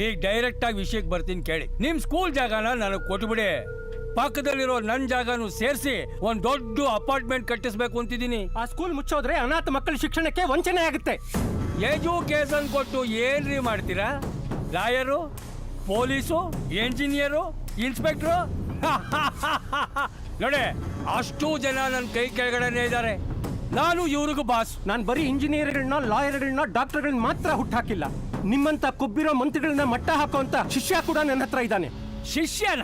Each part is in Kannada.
ಈಗ ಡೈರೆಕ್ಟ್ ಆಗಿ ವಿಷಯಕ್ಕೆ ಬರ್ತೀನಿ ಕೇಳಿ. ನಿಮ್ ಸ್ಕೂಲ್ ಜಾಗನ ನನಗೆ ಕೊಟ್ಬಿಡಿ. ಪಕ್ಕದಲ್ಲಿರೋ ನನ್ನ ಜಾಗನು ಸೇರಿಸಿ ಒಂದ್ ದೊಡ್ಡ ಅಪಾರ್ಟ್ಮೆಂಟ್ ಕಟ್ಟಿಸ್ಬೇಕು ಅಂತಿದ್ದೀನಿ. ಆ ಸ್ಕೂಲ್ ಮುಚ್ಚೋದ್ರೆ ಅನಾಥ ಮಕ್ಕಳ ಶಿಕ್ಷಣಕ್ಕೆ ವಂಚನೆ ಆಗುತ್ತೆ. ಎಜುಕೇಶನ್ ಕೊಟ್ಟು ಏನ್ರಿ ಮಾಡ್ತೀರಾ? ಲಾಯರು, ಪೊಲೀಸು, ಎಂಜಿನಿಯರು, ಇನ್ಸ್ಪೆಕ್ಟ್ರು ನೋಡಿ, ಅಷ್ಟು ಜನ ನನ್ನ ಕೈ ಕೆಳಗಡೆನೆ ಇದ್ದಾರೆ. ನಾನು ಇವ್ರಿಗೂ ಬಾಸ್. ನಾನು ಬರೀ ಇಂಜಿನಿಯರ್ಗಳನ್ನ, ಲಾಯರ್ಗಳನ್ನ, ಡಾಕ್ಟರ್ಗಳನ್ನ ಮಾತ್ರ ಹುಟ್ಟಾಕಿಲ್ಲ. ನಿಮ್ಮಂತ ಕೊಬ್ಬಿರೋ ಮಂತ್ರಿಗಳನ್ನ ಮಟ್ಟ ಹಾಕುವಂತ ಶಿಷ್ಯ ಕೂಡ ನನ್ನ ಹತ್ರ ಇದ್ದಾನೆ. ಶಿಷ್ಯನ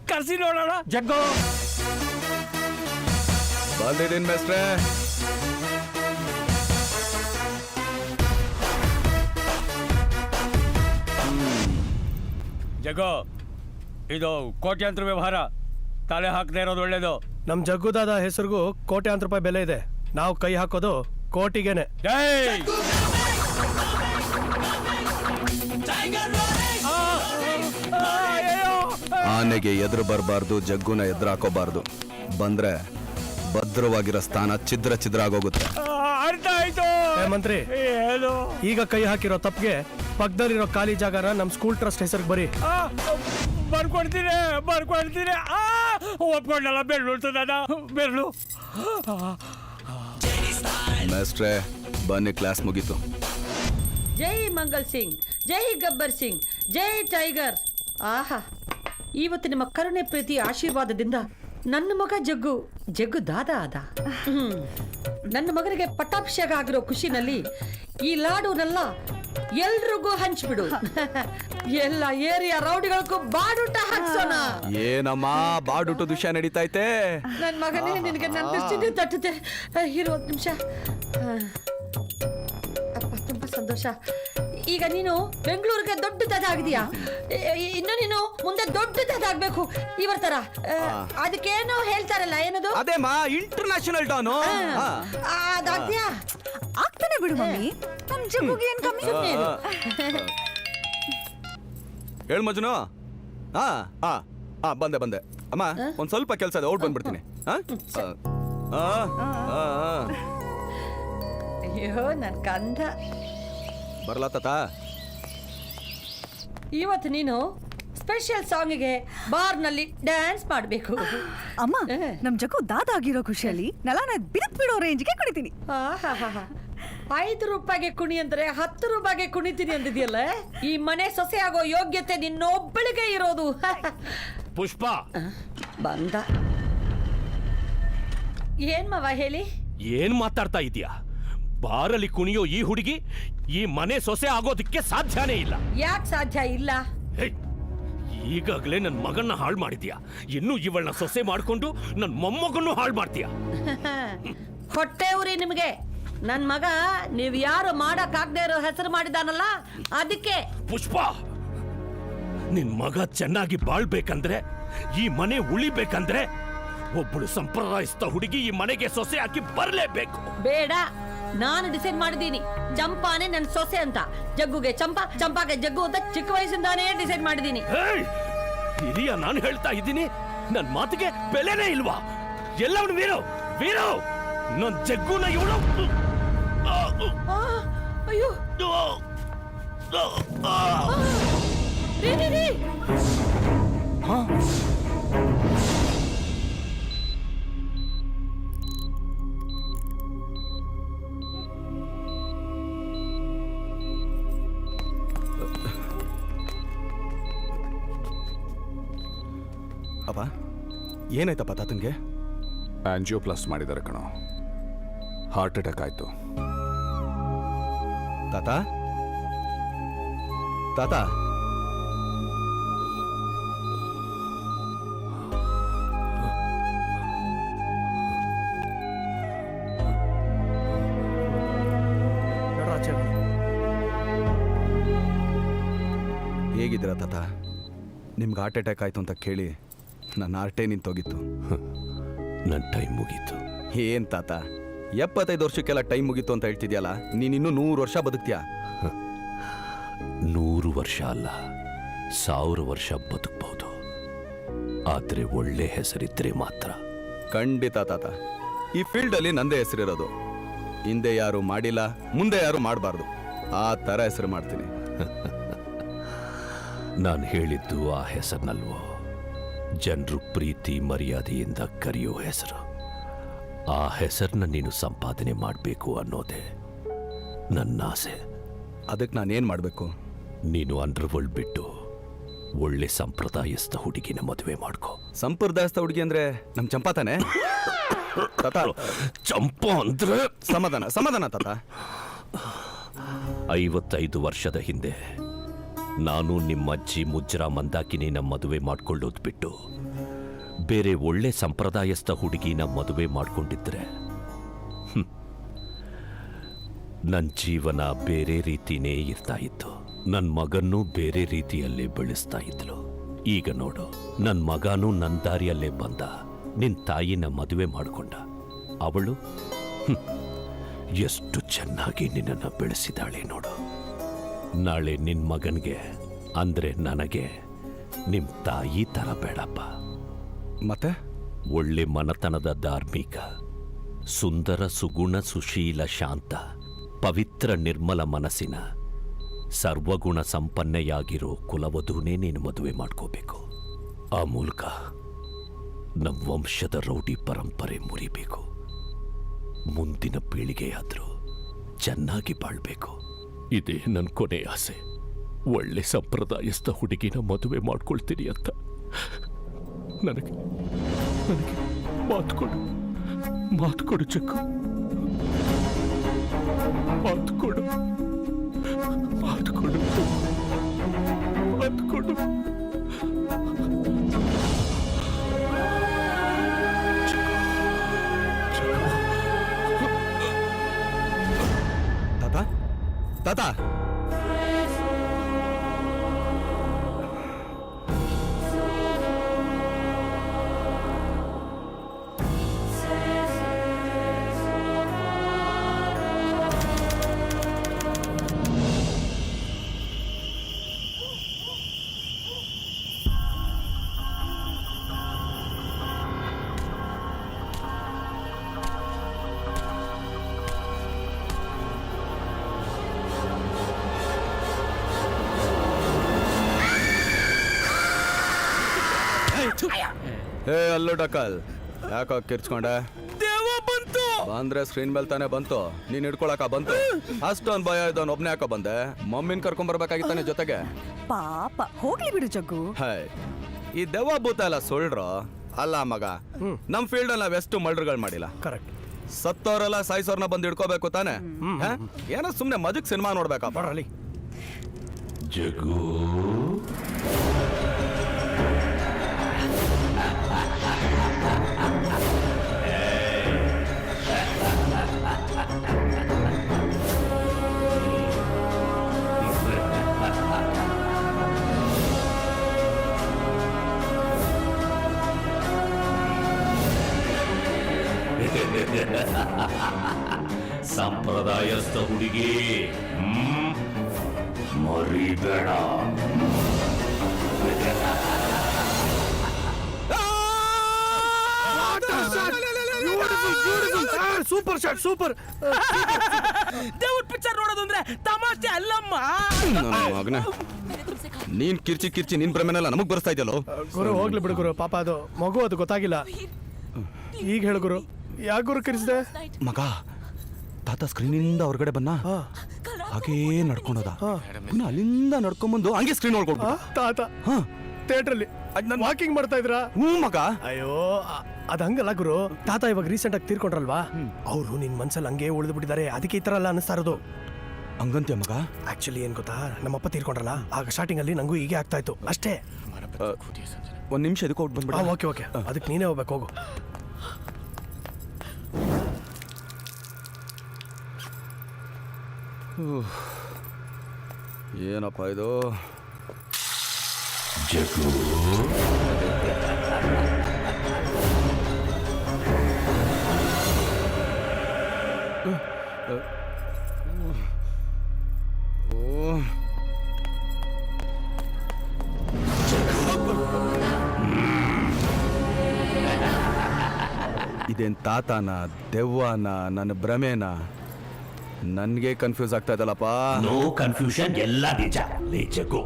ಕರ್ಸಿ ನೋಡೋಣ. ಜಗ್ಗೋ ಬಂದಿದ್ದೀನಿ ಮೇಸ್ಟ್ರೆ. ಜಗ್ಗೋ, ಇದು ಕೋಟ್ಯಾಂತರ ವ್ಯವಹಾರ, ತಲೆ ಹಾಕದೇ ಇರೋದು ಒಳ್ಳೇದು. ನಮ್ ಜಗ್ಗುದಾದ ಹೆಸರಿಗೂ ಕೋಟ್ಯಾಂತರ ರೂಪಾಯಿ ಬೆಲೆ ಇದೆ. ನಾವು ಕೈ ಹಾಕೋದು ಕೋಟಿಗೆನೆ. ಆನೆಗೆ ಎದುರು ಬರಬಾರ್ದು, ಜಗ್ಗುನ ಎದುರು ಹಾಕೋಬಾರ್ದು. ಬಂದ್ರೆ ಭದ್ರವಾಗಿರೋ ಸ್ಥಾನ ಛಿದ್ರ ಛಿದ್ರ ಆಗೋಗುತ್ತೆ. ಅರ್ಥ ಆಯ್ತು ಮಂತ್ರಿ. ಈಗ ಕೈ ಹಾಕಿರೋ ತಪ್ಪಿಗೆ ಪಕ್ಕದಲ್ಲಿರೋ ಖಾಲಿ ಜಾಗನ ನಮ್ ಸ್ಕೂಲ್ ಟ್ರಸ್ಟ್ ಹೆಸರಿಗೆ ಬರೀ. ಬರ್ಕೊಡ್ತೀನಿ. ಒಪ್ಕೊಂಡಲ್ಲ, ಬೆರಳು. ಮೇಸ್ಟ್ರೆ ಬನ್ನಿ, ಕ್ಲಾಸ್ ಮುಗೀತು. ಜೈ ಮಂಗಲ್ ಸಿಂಗ್, ಜೈ ಗಬ್ಬರ್ ಸಿಂಗ್, ಜೈ ಟೈಗರ್. ಆಹಾ, ಇವತ್ತು ನಿಮ್ಮ ಕರುಣೆ ಪ್ರೀತಿ ಆಶೀರ್ವಾದದಿಂದ ನನ್ನ ಮಗ ಜಗ್ಗು ದಾದ ಆದ. ನನ್ನ ಮಗನಿಗೆ ಪಟ್ಟಾಭಿಷೇಕ ಆಗಿರೋ ಖುಷಿನಲ್ಲಿ ಈ ಲಾಡುನೆಲ್ಲ ಎಲ್ರಿಗೂ ಹಂಚ್ಬಿಡು. ಎಲ್ಲ ಏರಿಯಾ ರೌಡಿಗಳಿಗೂ ಬಾಡೂಟ ಹಾಕ್ಸೋಣ. ಏನಮ್ಮ ಬಾಡೂಟದ ವಿಷಯ ನಡೀತೈತೆ? ನನ್ ಮಗನೇ, ನಿನಗೆ ನನ್ನ ದೃಷ್ಟಿನೇ ತಟ್ಟುತ್ತೆ. ಇರು 1 ನಿಮಿಷ. ಅಪ್ಪ, ತುಂಬಾ ಸಂತೋಷ. ಈಗ ನೀನು ಬೆಂಗಳೂರಿಗೆ ದೊಡ್ಡ ದದಾಗಿದೀಯಾ. ಇನ್ನು ನೀನು ಮುಂದೆ ದೊಡ್ಡ ದದಾಗಬೇಕು ಇವರ ತರ. ಅದಕ್ಕೇನೋ ಹೇಳ್ತಾರಲ್ಲ, ಏನದು? ಅದೇಮ್ಮ ಇಂಟರ್ನ್ಯಾಷನಲ್ ಡಾನು. ಅದಾಗ್ತೀಯಾ? ಆಗ್ತಾನೆ ಬಿಡು ಮಮ್ಮಿ. ನಮ್ ಜಗ್ಗುಗೆ ಏನ್ ಕಮ್ಮಿ? ಹೇಳ್ ಮಜ್ನು. ಬಂದೆ ಅಮ್ಮ. ಒಂದ್ ಸ್ವಲ್ಪ ಕೆಲಸ ಇದೆ, ಔಟ್ ಬಂದ್ಬಿಡ್ತೀನಿ. ಅಯ್ಯೋ ನನ್ ಕಂದ. ಬರ್ಲಾ ತಾತ? ಇವತ್ತು ನೀನು ಸ್ಪೆಷಲ್ ಸಾಂಗಿಗೆ ಬಾರ್ನಲ್ಲಿ ಡ್ಯಾನ್ಸ್ ಮಾಡಬೇಕು. ಅಮ್ಮ, ನಮ್ ಜಗ್ಗು ದಾದ ಆಗಿರೋ ಖುಷಿಯಲ್ಲಿ ನೆಲನ ಬಿರುಕ್ ಬಿಡೋ ರೇಂಜ್ಗೆ ಕುಣಿತೀನಿ. 5 ರೂಪಾಯಿಗೆ ಕುಣಿ ಅಂದ್ರೆ 10 ರೂಪಾಯಿಗೆ ಕುಣಿತೀನಿ ಅಂದಿದ್ಯಲ್ಲ. ಈ ಮನೆ ಸೊಸೆ ಆಗೋ ಯೋಗ್ಯತೆ ನಿನ್ನೊಬ್ಬಳಿಗೆ ಇರೋದು. ಪುಷ್ಪ ಬಂದ. ಏನ್ ಮವ ಹೇಳಿ? ಏನ್ ಮಾತಾಡ್ತಾ ಇದೀಯಾ? ಬಾರಲ್ಲಿ ಕುಣಿಯೋ ಈ ಹುಡುಗಿ ಈ ಮನೆ ಸೊಸೆ ಆಗೋದಕ್ಕೆ ಸಾಧ್ಯನೇ ಇಲ್ಲ. ಯಾಕೆ ಸಾಧ್ಯ ಇಲ್ಲ? ಈಗಾಗಲೇ ನನ್ ಮಗನ್ನ ಹಾಳು ಮಾಡಿದ್ಯಾ, ಇನ್ನು ಇವಳನ್ನ ಸೊಸೆ ಮಾಡ್ಕೊಂಡು ನನ್ ಮೊಮ್ಮಗನ್ನು ಹಾಳು ಮಾಡ್ತೀಯಾ? ಹೊಟ್ಟೆ ಉರಿ ನಿಮ್ಗೆ. ನನ್ ಮಗ ನೀವ್ ಯಾರು ಮಾಡಕ್ಕಾಗದೆ ಇರೋ ಹೆಸರು ಮಾಡಿದಾನಲ್ಲ, ಅದಕ್ಕೆ. ಪುಷ್ಪ, ನಿನ್ ಮಗ ಚೆನ್ನಾಗಿ ಬಾಳ್ಬೇಕಂದ್ರೆ, ಈ ಮನೆ ಉಳಿಬೇಕಂದ್ರೆ ಒಬ್ಬಳು ಸಂಪ್ರದಾಯಸ್ಥ ಹುಡುಗಿ ಈ ಮನೆಗೆ ಸೊಸೆ ಹಾಕಿ ಬರ್ಲೇಬೇಕು. ಬೇಡ, ನಾನು ಡಿಸೈಡ್ ಮಾಡಿದ್ದೀನಿ. ಚಂಪಾನೆ ನನ್ ಸೊಸೆ ಅಂತ. ಜಗ್ಗುಗೆ ಚಂಪಾ, ಚಂಪಾಗೆ ಜಗ್ಗು ಅಂತ ಚಿಕ್ಕ ವಯಸ್ಸಿಂದಾನೇ ಡಿಸೈಡ್ ಮಾಡಿದ್ದೀನಿ. ಹಿರಿಯ ನಾನು ಹೇಳ್ತಾ ಇದ್ದೀನಿ, ನನ್ ಮಾತಿಗೆ ಬೆಲೆನೇ ಇಲ್ವಾ? ಎಲ್ಲವನು ವೀರು ನನ್ ಜಗ್ಗುನ ಇವಳು. ಅಯ್ಯೋ ಅಪ್ಪ, ಏನಾಯ್ತಪ್ಪ ತಾತನ್ಗೆ? ಆಂಜಿಯೋಪ್ಲಾಸ್ಟ್ ಮಾಡಿದ್ದಾರೆ ಕಣೋ. ಹಾರ್ಟ್ ಅಟ್ಯಾಕ್ ಆಯ್ತು. ತಾತ ತಾತ ಹೇಗಿದ್ದೀರಾ ತಾತ? ನಿಮ್ಗೆ ಹಾರ್ಟ್ ಅಟ್ಯಾಕ್ ಆಯ್ತು ಅಂತ ಕೇಳಿ ನನ್ನ ಹಾರ್ಟೇ ನಿಂತೋಗಿತ್ತು. ನನ್ನ ಟೈಮ್ ಮುಗೀತು. ಏನ್ ತಾತ, 75 ವರ್ಷಕ್ಕೆಲ್ಲ ಟೈಮ್ ಮುಗೀತು ಅಂತ ಹೇಳ್ತಿದ್ಯಲ್ಲ, ನೀನಿನ್ನೂ 100 ವರ್ಷ ಬದುಕ್ತೀಯಾ? 100 ವರ್ಷ ಅಲ್ಲ, 1000 ವರ್ಷ ಬದುಕಬಹುದು. ಆದ್ರೆ ಒಳ್ಳೆ ಹೆಸರಿದ್ರೆ ಮಾತ್ರ. ಖಂಡಿತ ತಾತ, ಈ ಫೀಲ್ಡಲ್ಲಿ ನಂದೇ ಹೆಸರಿರೋದು. ಹಿಂದೆ ಯಾರು ಮಾಡಿಲ್ಲ, ಮುಂದೆ ಯಾರು ಮಾಡಬಾರ್ದು, ಆ ಥರ ಹೆಸರು ಮಾಡ್ತೀನಿ. ನಾನು ಹೇಳಿದ್ದು ಆ ಹೆಸರಿನಲ್ವೋ, ಜನರು ಪ್ರೀತಿ ಮರ್ಯಾದೆಯಿಂದ ಕರೆಯೋ ಹೆಸರು. ಆ ಹೆಸರನ್ನ ನೀನು ಸಂಪಾದನೆ ಮಾಡಬೇಕು ಅನ್ನೋದೇ ನನ್ನ ಆಸೆ. ಅದಕ್ಕೆ ನಾನೇನು ಮಾಡಬೇಕು? ನೀನು ಅಂಡರ್ವರ್ಲ್ಡ್ ಬಿಟ್ಟು ಒಳ್ಳೆ ಸಂಪ್ರದಾಯಸ್ಥ ಹುಡುಗಿನ ಮದುವೆ ಮಾಡ್ಕೋ. ಸಂಪ್ರದಾಯಸ್ಥ ಹುಡುಗಿ ಅಂದ್ರೆ ನಮ್ಮ ಚಂಪಾ ತಾನೆ? ತಾತ, ಚಂಪಾ ಅಂದ್ರೆ ಸಮಾಧಾನ ಸಮಾಧಾನ ತಾತ. 55 ವರ್ಷದ ಹಿಂದೆ ನಾನು ನಿಮ್ಮ ಅಜ್ಜಿ ಮುಜ್ರಾ ಮಂದಾಕಿನಿನ ಮದುವೆ ಮಾಡ್ಕೊಳ್ಳೋದು ಬಿಟ್ಟು ಬೇರೆ ಒಳ್ಳೆ ಸಂಪ್ರದಾಯಸ್ಥ ಹುಡುಗಿನ ಮದುವೆ ಮಾಡ್ಕೊಂಡಿದ್ರೆ ನನ್ನ ಜೀವನ ಬೇರೆ ರೀತಿನೇ ಇರ್ತಾ ಇತ್ತು. ನನ್ನ ಮಗನ್ನೂ ಬೇರೆ ರೀತಿಯಲ್ಲೇ ಬೆಳೆಸ್ತಾ ಇದ್ಲು. ಈಗ ನೋಡು, ನನ್ನ ಮಗನೂ ನನ್ನ ದಾರಿಯಲ್ಲೇ ಬಂದ. ನಿನ್ನ ತಾಯಿನ ಮದುವೆ ಮಾಡಿಕೊಂಡ. ಅವಳು ಎಷ್ಟು ಚೆನ್ನಾಗಿ ನಿನ್ನನ್ನು ಬೆಳೆಸಿದಾಳೆ ನೋಡು. ನಾಳೆ ನಿನ್ನ ಮಗನಿಗೆ ಅಂದ್ರೆ ನನಗೆ ನಿಮ್ಮ ತಾಯಿ ತರ ಬೇಡಪ್ಪ. ಮತ್ತೆ ಒಳ್ಳೆ ಮನತನದ ಧಾರ್ಮಿಕ, ಸುಂದರ ಸುಗುಣ ಸುಶೀಲ ಶಾಂತ ಪವಿತ್ರ ನಿರ್ಮಲ ಮನಸ್ಸಿನ ಸರ್ವಗುಣ ಸಂಪನ್ನೆಯಾಗಿರೋ ಕುಲವಧೂನೇ ನೀನು ಮದುವೆ ಮಾಡ್ಕೋಬೇಕು. ಆ ಮೂಲಕ ನಮ್ಮ ವಂಶದ ರೌಡಿ ಪರಂಪರೆ ಮುರಿಬೇಕು. ಮುಂದಿನ ಪೀಳಿಗೆಯಾದರೂ ಚೆನ್ನಾಗಿ ಬಾಳ್ಬೇಕು. ಇದೇ ನನ್ನ ಕೊನೆ ಆಸೆ. ಒಳ್ಳೆ ಸಂಪ್ರದಾಯಸ್ಥ ಹುಡುಗಿನ ಮದುವೆ ಮಾಡ್ಕೊಳ್ತೀನಿ ಅಂತ ನನಗೆ ಮಾತು ಕೊಡು ಚಕ್ಕು, ಮಾತು ಕೊಡು. ತಾತ ತಾತ, ಹೇ ಅಲ್ಲೋ ಡಕಲ್, ಯಾಕೋ ಕಿರ್ಚ್ಕೊಂಡೆ? ಬಂದ್ರೆ ಸ್ಕ್ರೀನ್ ಮೇಲೆ ತಾನೇ ಬಂತು, ನೀನ್ ಹಿಡ್ಕೊಳಕ ಬಂತು. ಅಷ್ಟೊಂದ್ ಭಯ ಇದ್ದವನ್ ಒಬ್ನೇ ಯಾಕೋ ಬಂದೆ? ಮಮ್ಮಿನ ಕರ್ಕೊಂಬರ್ಬೇಕಾಗಿತ್ತಾನೆ ಜೊತೆಗೆ. ಪಾಪ ಹೋಗ್ಲಿ ಬಿಡು ಜಗ್ಗು. ಹೈ, ಈ ದೆವ್ವ ಭೂತ ಎಲ್ಲ ಸುಳ್ರು ಅಲ್ಲ ಮಗ. ನಮ್ ಫೀಲ್ಡ್ ಅಲ್ಲಿ ನಾವೆಷ್ಟು ಮರ್ಡರ್ಗಳು ಮಾಡಿಲ್ಲ. ಕರೆಕ್ಟ್. ಸತ್ತೋರೆಲ್ಲ ಸಾಯಿಸೋರ್ನ ಬಂದು ಹಿಡ್ಕೋಬೇಕು ತಾನೆ? ಏನೋ ಸುಮ್ನೆ ಮಜಕ್ ಸಿನಿಮಾ ನೋಡ್ಬೇಕಾ? ಬರಲಿ ಜಗು. ಸಂಪ್ರದಾಯಸ್ಥ ಹುಡುಗಿ ಮರಿಬೇಡ. Super shot, super. ದೇವ್ರ ಪಿಕ್ಚರ್ ನೋಡೋದು ಅಂದ್ರೆ ತಮಾಷೆ ಅಲ್ಲಮ್ಮ. ಮಗನ, ನೀನ್ ಕಿರ್ಚಿ ಕಿರ್ಚಿ ನಿನ್ ಪ್ರಮೇನೆಲ್ಲ ನಮಗ್ ಬರ್ಸ್ತಾ ಇದೆಯಲ್ಲೋ. ಗುರು ಹೋಗ್ಲಿ ಬಿಡು ಗುರು, ಪಾಪ ಅದು ಮಗು, ಅದು ಗೊತ್ತಾಗಿಲ್ಲ. ಈಗ ಹೇಳು ಗುರು, ಯಾಕೆ ಗುರು ಕಿರಿಸಿದೆ? ಮಗ, ತಾತ ಸ್ಕ್ರೀನಿಂದ ಹೊರಗಡೆ ಬನ್ನ, ಹಾಗೇ ನಡ್ಕೊಂಡೋದ. ಅಲ್ಲಿಂದ ನಡ್ಕೊಂಡ್ಬಂದು ಹಂಗೆ ಸ್ಕ್ರೀನ್ ಒಳಗೊಡ್ಬ. ತಾತ ಥಿಯೇಟ್ರಲ್ಲಿ ವಾಕಿಂಗ್ ಮಾಡ್ತಾ ಇದ್ರಾ? ಹ್ಞೂ ಮಗ. ಅಯ್ಯೋ, ಅದ್ ಹಂಗಲ್ಲ ಗುರು. ತಾತ ಇವಾಗ ರೀಸೆಂಟ್ ಆಗಿ ತೀರ್ಕೊಂಡ್ರಲ್ವಾ, ಅವರು ನಿನ್ ಮನ್ಸಲ್ಲಿ ಹಂಗೆ ಉಳಿದು ಬಿಟ್ಟಿದ್ದಾರೆ. ಅದಕ್ಕೆ ಈ ತರ ಎಲ್ಲ ಅನಿಸ್ತಾ ಇರೋದು. ಹಂಗಂತ್ಯ ಮಗ? ಆಕ್ಚುಲಿ ಏನ್ ಗೊತ್ತಾ, ನಮ್ಮಪ್ಪ ತೀರ್ಕೊಂಡ್ರಲ್ಲ, ಆಗ ಸ್ಟಾರ್ಟಿಂಗ್ ಅಲ್ಲಿ ನಂಗೂ ಹೀಗೆ ಆಗ್ತಾ ಇತ್ತು ಅಷ್ಟೇ. ಒಂದ್ ನಿಮಿಷ ಇದಕ್ಕೆ ಹೋಗಿ ಬಂದ್ಬಿಡ. ಓಕೆ ಓಕೆ, ಅದಕ್ಕೆ ನೀನೇ ಹೋಗ್ಬೇಕು, ಹೋಗು. ಏನಪ್ಪ ಇದು? ಜಗು, ಇದೇನ್ ತಾತನ, ದೆವ್ವನ, ನನ್ನ ಭ್ರಮೆನ? ನನ್ಗೆ ಕನ್ಫ್ಯೂಸ್ ಆಗ್ತಾ ಇದಲ್ಲಪ್ಪ. ನೋ ಕನ್ಫ್ಯೂಷನ್, ಎಲ್ಲ ನಿಜ. ಜಗು,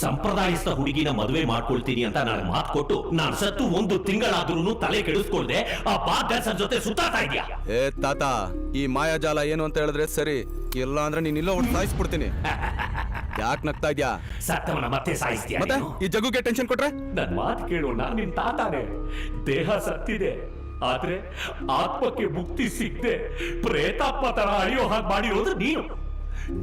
ಸಂಪ್ರದಾಯಸ್ಥ ಹುಡುಗಿನ ಮದುವೆ ಮಾಡ್ಕೊಳ್ತೀನಿ ಅಂತ ನಾನು ಮಾತು ಕೊಟ್ಟು ನಾನು ಸತ್ತು 1 ತಿಂಗಳಾದ್ರೂ ತಲೆ ಕೆಡಿಸ್ಕೊಳ್ದೆ ಆ ಬಾರ್ಡರ್ಸರ್ ಜೊತೆ ಸುತ್ತಾಡ್ತಾ ಇದ್ಯಾ? ಏ ತಾತ, ಈ ಮಾಯಾಜಾಲ ಏನು ಅಂತ ಹೇಳಿದ್ರೆ ಸರಿ, ಇಲ್ಲ ಅಂದ್ರೆ ನೀನ್ ಇಲ್ಲೋ ಒಟ್ಟು ಸಾಯಿಸ್ಬಿಡ್ತೀನಿ. ಯಾಕೆ ನಗ್ತಾ ಇದ್ಯಾ? ಸತ್ತವನ ಮತ್ತೆ ಸಾಯಿಸ್ತೀಯ ಮತ್ತೆ ಈ ಜಗ್ಗುಗೆ ಟೆನ್ಷನ್ ಕೊಟ್ರೆ? ನನ್ ಮಾತು ಕೇಳು, ನಾನ್ ನಿನ್ ತಾತಾನೆ. ದೇಹ ಸತ್ತಿದೆ, ಆದ್ರೆ ಆತ್ಮಕ್ಕೆ ಮುಕ್ತಿ ಸಿಗದೆ ಪ್ರೇತಾತ್ಮ ತರ ಅಳಿಯೋ ಹಾಗೆ ಮಾಡಿರೋದು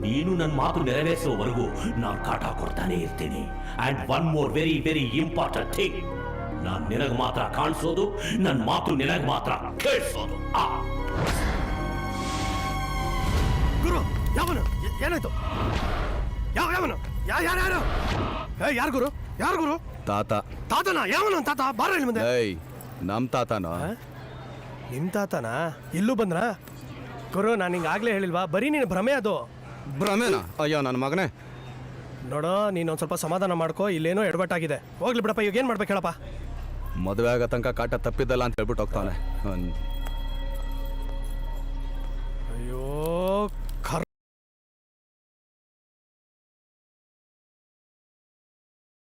ನೀನು ನನ್ನ ಮಾತು ನೆರವೇರಿಸುವವರೆಗೂ ನಾನು ಕಾಟ ಕೊಡ್ತಾನೆ ಇರ್ತೀನಿ. And one more very very important thing, ನಾನ್ ನಿನಗ್ ಮಾತ್ರ ಕಾಣಿಸೋದು, ನನ್ನ ಮಾತು ನಿನಗ್ ಮಾತ್ರ ಕೇಳಿಸೋದು. ಗುರು ಯಾವನು? ಏನಾಯ್ತು? ಯಾವನು? ಯಾರು? ಯಾರು ಗುರು? ಯಾರು ಗುರು? ತಾತ. ತಾತನ? ಯಾವನು ತಾತ? ಬಾರ ಇಲ್ಲಿ ಮುಂದೆ. ಏಯ್, ನಮ್ ತಾತನ. ನಿಮ್ ತಾತನ? ಇಲ್ಲೂ ಬಂದ್ರ? ಗುರು ನಾನು ಹಿಂಗಾಗ್ಲೇ ಹೇಳಿಲ್ವಾ, ಬರೀ ನೀನು ಭ್ರಮೆ ಅದು. ಭ್ರಮೆನಾ? ಅಯ್ಯೋ ನನ್ನ ಮಗನೇ. ನೋಡೋ, ನೀನು ಒಂದು ಸ್ವಲ್ಪ ಸಮಾಧಾನ ಮಾಡ್ಕೋ, ಇಲ್ಲೇನೋ ಎಡವಟ್ಟಾಗಿದೆ. ಹೋಗ್ಲಿ ಬಿಡಪ್ಪ, ಈಗ ಏನು ಮಾಡ್ಬೇಕು ಹೇಳಪ್ಪ? ಮದುವೆ ಆಗೋ ತನಕ ಕಾಟ ತಪ್ಪಿದ್ದಲ್ಲ ಅಂತ ಹೇಳ್ಬಿಟ್ಟು ಹೋಗ್ತಾನೆ. ಅಯ್ಯೋ